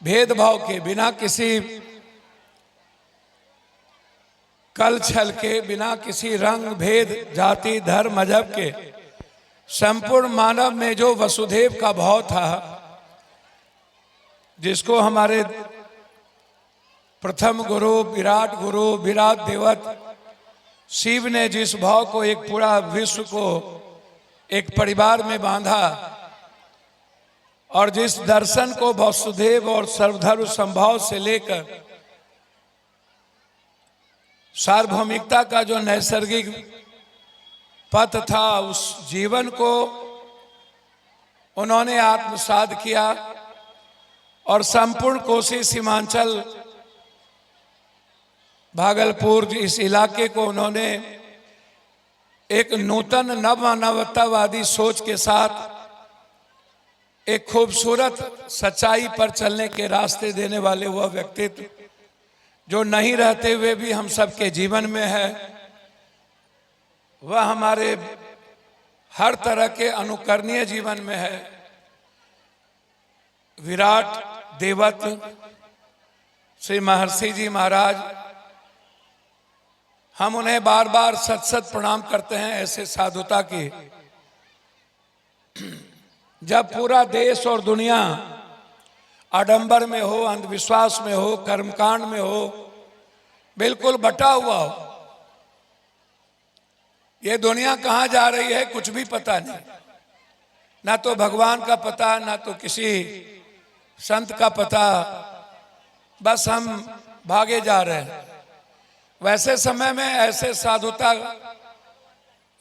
भेदभाव के, बिना किसी कल छल के, बिना किसी रंग भेद जाति धर्म मजहब के संपूर्ण मानव में जो वसुदेव का भाव था, जिसको हमारे प्रथम गुरु विराट देवत शिव ने जिस भाव को एक पूरा विश्व को एक परिवार में बांधा और जिस दर्शन को वसुदेव और सर्वधर्म संभाव से लेकर सार्वभौमिकता का जो नैसर्गिक पथ था, उस जीवन को उन्होंने आत्मसात किया और संपूर्ण कोसी सीमांचल भागलपुर इस इलाके को उन्होंने एक नूतन नवमानवतावादी सोच के साथ एक खूबसूरत सच्चाई पर चलने के रास्ते देने वाले वह व्यक्तित्व जो नहीं रहते हुए भी हम सबके जीवन में है, वह हमारे हर तरह के अनुकरणीय जीवन में है। विराट देवत श्री महर्षि जी महाराज, हम उन्हें बार बार सत सत प्रणाम करते हैं ऐसे साधुता की। जब पूरा देश और दुनिया आडंबर में हो, अंधविश्वास में हो, कर्मकांड में हो, बिल्कुल बटा हुआ हो, ये दुनिया कहां जा रही है कुछ भी पता नहीं, ना तो भगवान का पता, ना तो किसी संत का पता, बस हम भागे जा रहे हैं। वैसे समय में ऐसे साधुता,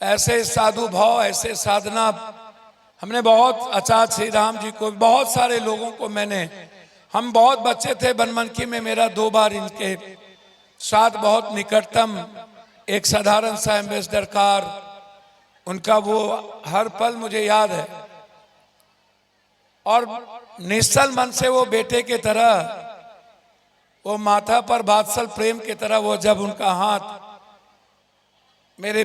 ऐसे साधु भाव, ऐसे साधना, हमने बहुत आचार्य श्री राम जी को, बहुत सारे लोगों को हम बहुत बच्चे थे बनमनखी में, मेरा 2 बार इनके साथ बहुत निकटतम एक साधारण सा एम्बेसडर कार, उनका वो हर पल मुझे याद है। और निश्चल मन से वो बेटे के तरह, वो माथा पर बात्सल प्रेम की तरह, वो जब उनका हाथ मेरे,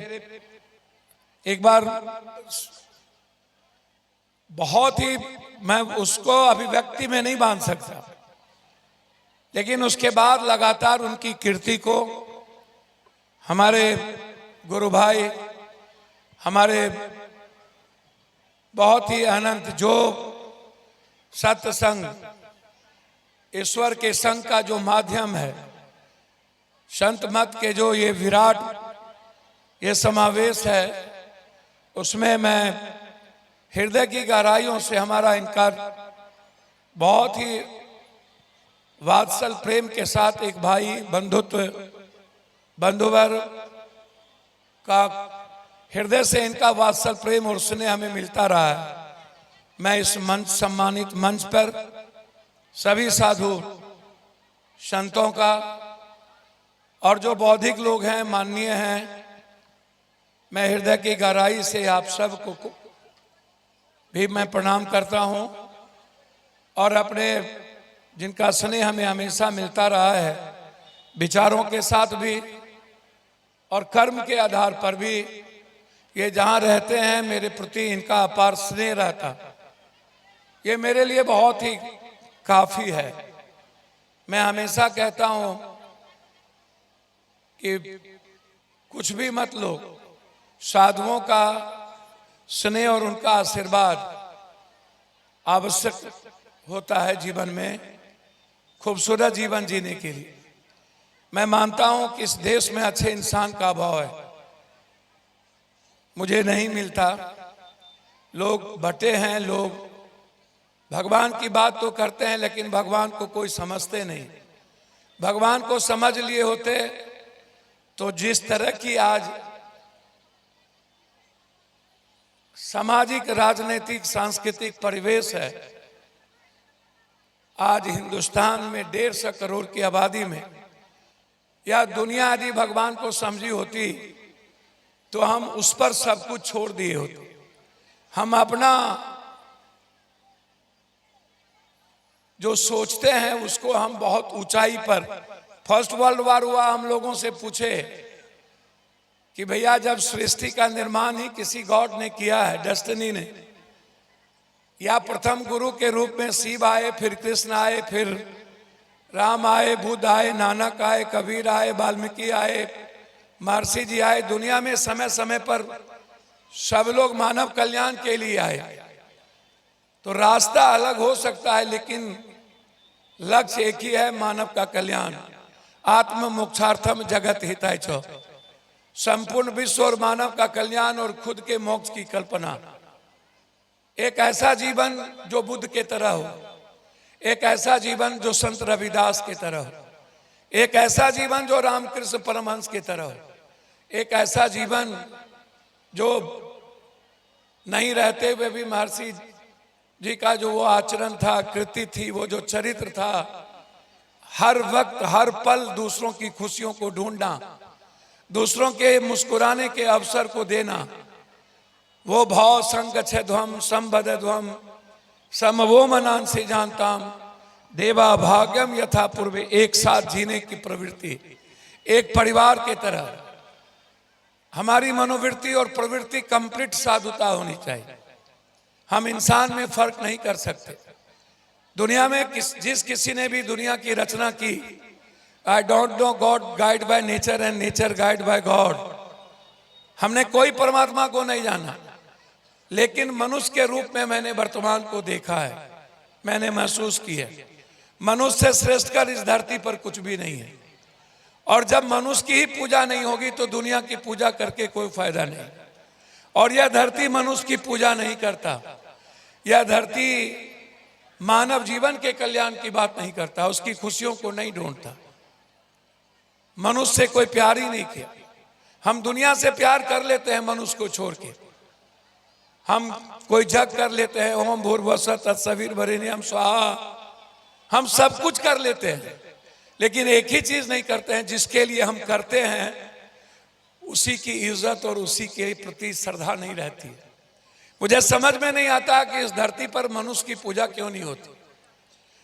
एक बार बहुत ही, मैं उसको अभिव्यक्ति में नहीं बांध सकता, लेकिन उसके बाद लगातार उनकी कीर्ति को हमारे गुरु भाई, हमारे बहुत ही अनंत जो सत्संग, ईश्वर के संग का जो माध्यम है, संत मत के जो ये विराट ये समावेश है, उसमें मैं हृदय की गहराइयों से हमारा इनका बहुत ही वात्सल प्रेम के साथ एक भाई बंधुवर का हृदय से इनका वात्सल प्रेम और स्नेह हमें मिलता रहा है। मैं इस मंच, सम्मानित मंच पर सभी साधु संतों का और जो बौद्धिक लोग हैं, माननीय हैं, मैं हृदय की गहराई से आप सबको भी मैं प्रणाम करता हूं और अपने जिनका स्नेह हमें हमेशा मिलता रहा है, विचारों के साथ भी और कर्म के आधार पर भी, ये जहां रहते हैं मेरे प्रति इनका अपार स्नेह रहता, ये मेरे लिए बहुत ही काफी है। मैं हमेशा कहता हूं कि कुछ भी मत लो, साधुओं का स्नेह और उनका आशीर्वाद आवश्यक होता है जीवन में, खूबसूरत जीवन जीने के लिए। मैं मानता हूं कि इस देश में अच्छे इंसान का अभाव है, मुझे नहीं मिलता। लोग बटे हैं, लोग भगवान की बात तो करते हैं लेकिन भगवान को कोई समझते नहीं। भगवान को समझ लिए होते तो जिस तरह की आज सामाजिक, राजनीतिक, सांस्कृतिक परिवेश है, आज हिंदुस्तान में 150 करोड़ की आबादी में, या दुनिया यदि भगवान को समझी होती तो हम उस पर सब कुछ छोड़ दिए होते। हम अपना जो सोचते हैं उसको हम बहुत ऊंचाई पर, फर्स्ट वर्ल्ड वॉर हुआ, हम लोगों से पूछे कि भैया जब सृष्टि का निर्माण ही किसी गॉड ने किया है, डेस्टिनी ने, या प्रथम गुरु के रूप में शिव आए, फिर कृष्ण आए, फिर राम आए, बुद्ध आए, नानक आए, कबीर आए, वाल्मीकि आए, महर्षि जी आए। दुनिया में समय समय पर सब लोग मानव कल्याण के लिए आए। तो रास्ता अलग हो सकता है, लेकिन लक्ष्य एक ही है, मानव का कल्याण। आत्म मोक्षार्थम जगत हिताय च, संपूर्ण विश्व और मानव का कल्याण और खुद के मोक्ष की कल्पना। एक ऐसा जीवन जो बुद्ध के तरह हो, एक ऐसा जीवन जो संत रविदास के तरह हो, एक ऐसा जीवन जो रामकृष्ण परमहंस के तरह हो, एक ऐसा जीवन जो नहीं रहते हुए भी महर्षि जी का जो वो आचरण था, कृति थी, वो जो चरित्र था, हर वक्त हर पल दूसरों की खुशियों को ढूंढना, दूसरों के मुस्कुराने के अवसर को देना, वो भाव संगच्छध्वम संबद्धध्वम समवो मनान से जानताम देवा भाग्यम यथा पूर्वे। एक साथ जीने की प्रवृत्ति, एक परिवार के तरह हमारी मनोवृत्ति और प्रवृत्ति कंप्लीट साधुता होनी चाहिए। हम इंसान में फर्क नहीं कर सकते। दुनिया में जिस किसी ने भी दुनिया की रचना की, I don't know God guide by nature and nature guide by God. हमने कोई परमात्मा को नहीं जाना, लेकिन मनुष्य के रूप में मैंने वर्तमान को देखा है, मैंने महसूस किया है। मनुष्य से श्रेष्ठ कर इस धरती पर कुछ भी नहीं है। और जब मनुष्य की ही पूजा नहीं होगी तो दुनिया की पूजा करके कोई फायदा नहीं। और यह धरती मनुष्य की पूजा नहीं करता, यह धरती मानव जीवन के कल्याण की बात नहीं करता, उसकी खुशियों को नहीं ढूंढता। मनुष्य से कोई प्यार ही नहीं किया। हम दुनिया से प्यार कर लेते हैं, मनुष्य को छोड़ के हम कोई जग कर लेते हैं, ओम भूर्भुवस्सुः तत्सवितुर्वरेण्यं स्वाहा। हम सब कुछ कर लेते हैं, लेकिन एक ही चीज नहीं करते हैं, जिसके लिए हम करते हैं उसी की इज्जत और उसी के प्रति श्रद्धा नहीं रहती है। मुझे समझ में नहीं आता कि इस धरती पर मनुष्य की पूजा क्यों नहीं होती।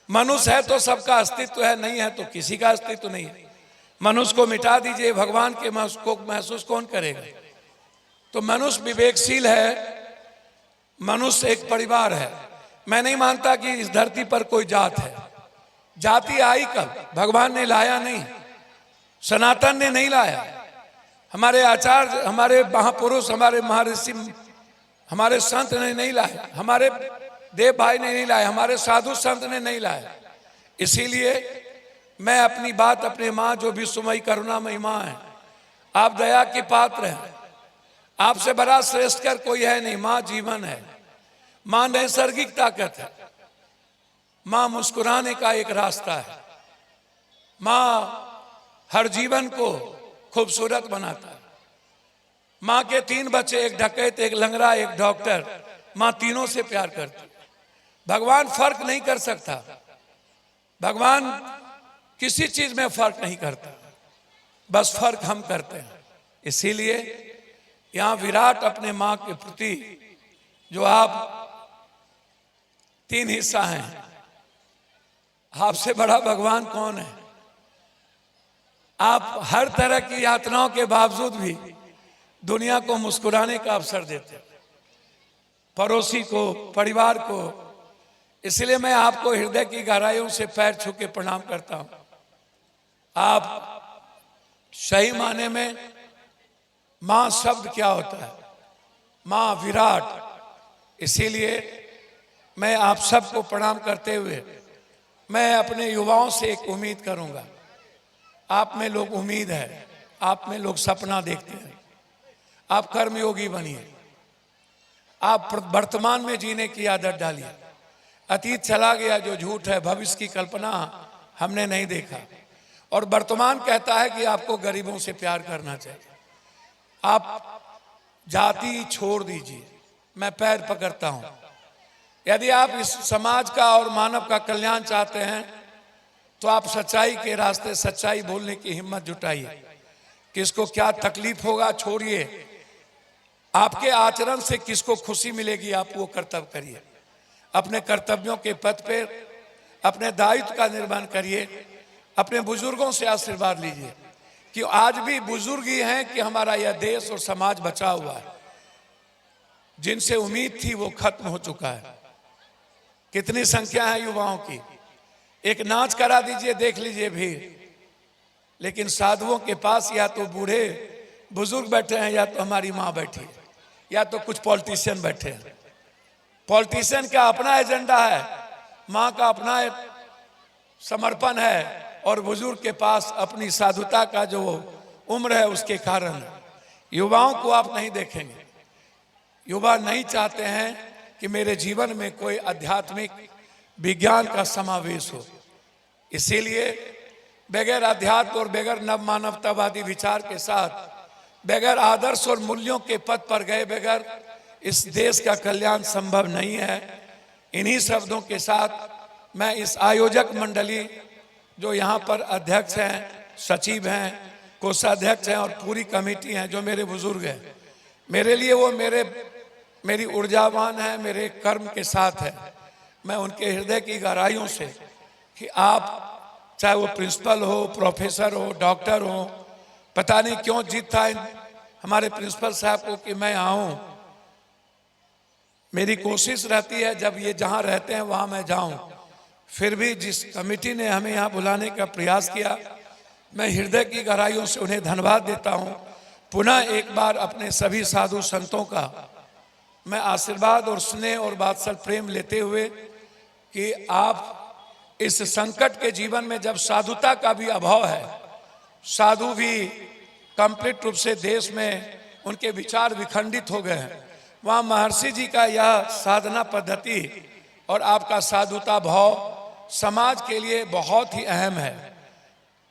मनुष्य है तो सबका अस्तित्व है, नहीं है तो किसी का अस्तित्व नहीं है। मनुष्य को मिटा दीजिए, भगवान के को महसूस कौन करेगा। तो मनुष्य विवेकशील है, मनुष्य एक परिवार है। मैं नहीं मानता कि इस धरती पर कोई जात है। जाति आई कब? भगवान ने लाया नहीं, सनातन ने नहीं लाया, हमारे आचार्य, हमारे महापुरुष, हमारे महर्षि, हमारे संत ने नहीं लाया, हमारे देव भाई ने नहीं लाया, हमारे साधु संत ने नहीं लाया। इसीलिए मैं अपनी बात अपने माँ जो विश्वमयी करुणामयी माँ है, आप दया के पात्र हैं, आपसे बड़ा श्रेष्ठ कर कोई है नहीं। माँ जीवन है, माँ नैसर्गिक ताकत है, माँ मुस्कुराने का एक रास्ता है, माँ हर जीवन को खूबसूरत बनाता है। माँ के 3 बच्चे, एक डकैत, एक लंगड़ा, एक डॉक्टर, माँ तीनों से प्यार करती है। भगवान फर्क नहीं कर सकता, भगवान किसी चीज में फर्क नहीं करता, बस फर्क हम करते हैं। इसीलिए यहाँ विराट अपने माँ के प्रति जो आप 3 हिस्सा हैं, आपसे बड़ा भगवान कौन है। आप हर तरह की यातनाओं के बावजूद भी दुनिया को मुस्कुराने का अवसर देते हैं, पड़ोसी को, परिवार को। इसलिए मैं आपको हृदय की गहराइयों से पैर छू के प्रणाम करता हूं। आप सही माने में मां शब्द क्या होता है, मां विराट। इसीलिए मैं आप सबको प्रणाम करते हुए मैं अपने युवाओं से एक उम्मीद करूंगा। आप में लोग उम्मीद है, आप में लोग सपना देखते हैं। आप कर्मयोगी बनिए, आप वर्तमान में जीने की आदत डालिए। अतीत चला गया जो झूठ है, भविष्य की कल्पना हमने नहीं देखा, और वर्तमान कहता है कि आपको गरीबों से प्यार करना चाहिए। आप जाति छोड़ दीजिए, मैं पैर पकड़ता हूं। यदि आप इस समाज का और मानव का कल्याण चाहते हैं तो आप सच्चाई के रास्ते, सच्चाई बोलने की हिम्मत जुटाइए। किसको क्या तकलीफ होगा छोड़िए, आपके आचरण से किसको खुशी मिलेगी आप वो कर्तव्य करिए। अपने कर्तव्यों के पथ पे अपने दायित्व का निर्वहन करिए। अपने बुजुर्गों से आशीर्वाद लीजिए कि आज भी बुजुर्ग ही हैं कि हमारा यह देश और समाज बचा हुआ है। जिनसे उम्मीद थी वो खत्म हो चुका है। कितनी संख्या है युवाओं की। एक नाच करा दीजिए, देख लीजिए भीड़। लेकिन साधुओं के पास या तो बूढ़े बुजुर्ग बैठे हैं, या तो हमारी माँ बैठी है, या तो कुछ पॉलिटिशियन बैठे हैं। पॉलिटिशियन का अपना एजेंडा है, माँ का अपना समर्पण है, और बुजुर्ग के पास अपनी साधुता का जो उम्र है उसके कारण। युवाओं को आप नहीं देखेंगे। युवा नहीं चाहते हैं कि मेरे जीवन में कोई आध्यात्मिक विज्ञान का समावेश हो। इसीलिए बगैर अध्यात्म और बगैर नव मानवतावादी विचार के साथ, बगैर आदर्श और मूल्यों के पथ पर गए बगैर इस देश का कल्याण संभव नहीं है। इन्हीं शब्दों के साथ मैं इस आयोजक मंडली, जो यहाँ पर अध्यक्ष हैं, सचिव हैं, कोषाध्यक्ष हैं और पूरी कमेटी हैं, जो मेरे बुजुर्ग हैं, मेरे लिए वो मेरी ऊर्जावान है, मेरे कर्म के साथ है। मैं उनके हृदय की गहराइयों से कि आप चाहे वो प्रिंसिपल हो, प्रोफेसर हो, डॉक्टर हो, पता नहीं क्यों जिद था हमारे प्रिंसिपल साहब को कि मैं आऊं। मेरी कोशिश रहती है जब ये जहां रहते हैं वहां मैं जाऊं। फिर भी जिस कमेटी ने हमें यहाँ बुलाने का प्रयास किया, मैं हृदय की गहराइयों से उन्हें धन्यवाद देता हूं। पुनः एक बार अपने सभी साधु संतों का मैं आशीर्वाद और स्नेह और वात्सल प्रेम लेते हुए कि आप इस संकट के जीवन में, जब साधुता का भी अभाव है, साधु भी कंप्लीट रूप से देश में उनके विचार विखंडित हो गए हैं, वहाँ महर्षि जी का यह साधना पद्धति और आपका साधुता भाव समाज के लिए बहुत ही अहम है।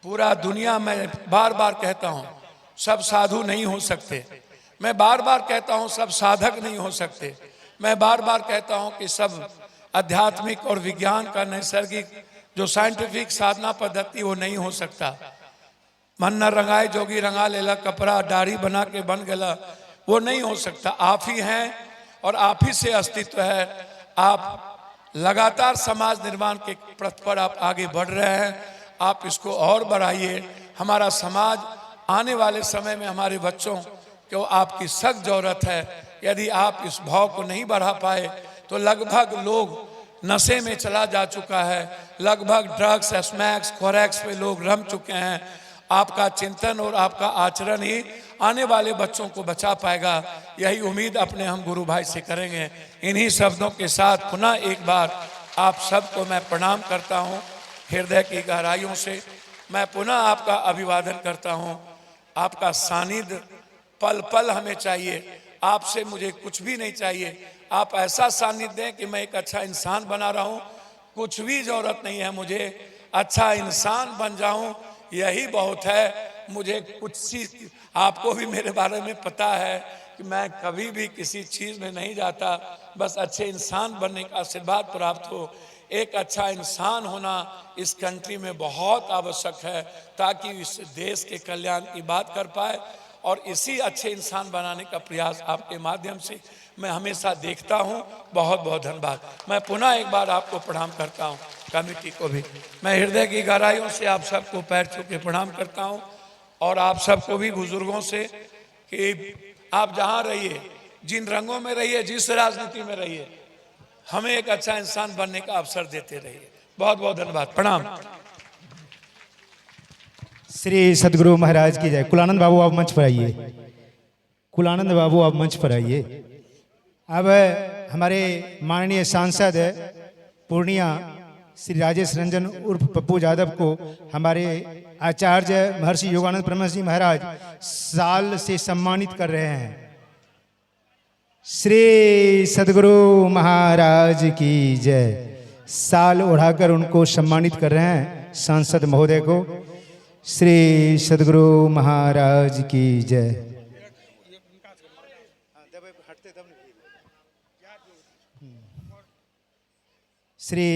पूरा दुनिया में बार बार कहता हूँ, सब साधु नहीं हो सकते। मैं बार बार कहता हूँ सब साधक नहीं हो सकते। मैं बार बार कहता हूँ कि सब आध्यात्मिक और विज्ञान का नैसर्गिक जो साइंटिफिक साधना पद्धति वो नहीं हो सकता। मन न रंगाए जोगी रंगा लेला, कपड़ा दाढ़ी बना के बन गला, वो नहीं हो सकता। आप ही हैं और आप ही से अस्तित्व है। आप लगातार समाज निर्माण के पथ पर आप आगे बढ़ रहे हैं। आप इसको और बढ़ाइए। हमारा समाज आने वाले समय में हमारे बच्चों को आपकी सख्त जरूरत है। यदि आप इस भाव को नहीं बढ़ा पाए तो लगभग लोग नशे में चला जा चुका है, लगभग ड्रग्स, स्मैक्स, खोरैक्स पे लोग रम चुके हैं। आपका चिंतन और आपका आचरण ही आने वाले बच्चों को बचा पाएगा। यही उम्मीद अपने हम गुरु भाई से करेंगे। इन्हीं शब्दों के साथ पुनः एक बार आप सबको मैं प्रणाम करता हूं। हृदय की गहराइयों से मैं पुनः आपका अभिवादन करता हूं। आपका सानिध्य पल पल हमें चाहिए। आपसे मुझे कुछ भी नहीं चाहिए। आप ऐसा सानिध्य दें कि मैं एक अच्छा इंसान बना रहा हूं। कुछ भी जरूरत नहीं है मुझे, अच्छा इंसान बन जाऊं, यही बहुत है। मुझे कुछ चीज, आपको भी मेरे बारे में पता है कि मैं कभी भी किसी चीज में नहीं जाता, बस अच्छे इंसान बनने का आशीर्वाद प्राप्त हो। एक अच्छा इंसान होना इस कंट्री में बहुत आवश्यक है, ताकि इस देश के कल्याण की बात कर पाए। और इसी अच्छे इंसान बनाने का प्रयास आपके माध्यम से मैं हमेशा देखता हूं। बहुत बहुत धन्यवाद। मैं पुनः एक बार आपको प्रणाम करता हूं, कमेटी को भी। मैं हृदय की गहराइयों से आप सबको पैर छू के प्रणाम करता हूं, और आप सबको भी बुजुर्गों से कि आप जहां रहिए, जिन रंगों में रहिए, जिस राजनीति में रहिए, हमें एक अच्छा इंसान बनने का अवसर देते रहिए। बहुत बहुत धन्यवाद। प्रणाम। श्री सदगुरु महाराज की जय। कुलानंद बाबू आप मंच पर आइए। कुलानंद बाबू आप मंच पर आइए। अब हमारे माननीय सांसद पूर्णिया श्री राजेश रंजन उर्फ पप्पू यादव को हमारे आचार्य महर्षि योगानंद परमहंस जी महाराज साल से सम्मानित कर रहे हैं। श्री सदगुरु महाराज की जय। साल उड़ाकर उनको सम्मानित कर रहे हैं सांसद महोदय को। श्री सदगुरु महाराज की जय। श्री